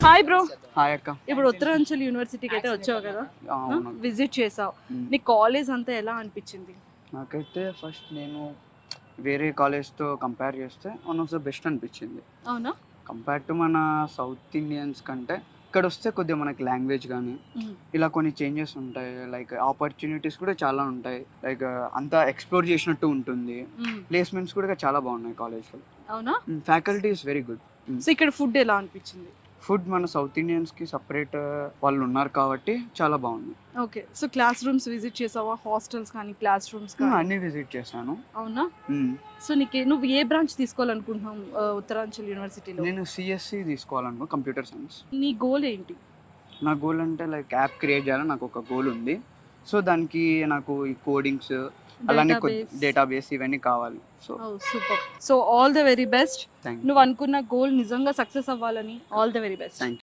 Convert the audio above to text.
Hi bro. Hi అక్క. ఇప్పుడు ఉత్తరాంచల్ యూనివర్సిటీకి అయితే వచ్చావు కదా, అవును. విజిట్ చేసావు. నీ కాలేజ్ అంతా ఎలా అనిపించింది? నాకైతే ఫస్ట్ నేను వేరే కాలేజ్తో కంపేర్ చేస్తే వన్ ఆఫ్ ద బెస్ట్ అనిపించింది. అవునా? కంపేర్ టు మన సౌత్ ఇండియన్స్ కంటే ఇక్కడ వస్తే కొద్దిగా మనకి లాంగ్వేజ్ కానీ ఇలా కొన్ని చేంజెస్ ఉంటాయి. లైక్ ఆపర్చునిటీస్ కూడా చాలా ఉంటాయి. లైక్ అంతా ఎక్స్ప్లోర్ చేసినట్టు ఉంటుంది. ప్లేస్మెంట్స్ కూడా చాలా బాగున్నాయి కాలేజ్లో. అవునా? Faculty is very good. So ఇక్కడ ఫుడ్ ఎలా అనిపించింది? ఫుడ్ మన సౌత్ ఇండియన్స్కి సపరేట్ వాళ్ళు ఉన్నారు కాబట్టి చాలా బాగుంది. Okay. So class rooms visit చేసావా? హాస్టల్స్ కానీ క్లాస్ రూమ్స్ కానీ? అన్నీ విజిట్ చేశాను. అవునా? సో నువ్వు ఏ బ్రాంచ్ తీసుకోవాలనుకుంటున్నావు ఉత్తరాంచల్ యూనివర్సిటీలో? నేను సిఎస్సి తీసుకోవాలనుకో, కంప్యూటర్ సైన్స్. నీ గోల్ ఏంటి? నా గోల్ అంటే లైక్ యాప్ క్రియేట్ చేయాలని నాకు ఒక గోల్ ఉంది. సో దానికి నాకు ఈ కోడింగ్స్ అలానే డేటాబేస్ ఇవన్నీ కావాలి. So super. So all the very best. Thank you. నువ్వు అనుకున్న గోల్ నిజంగా సక్సెస్ అవ్వాలని all the very best. Thank you.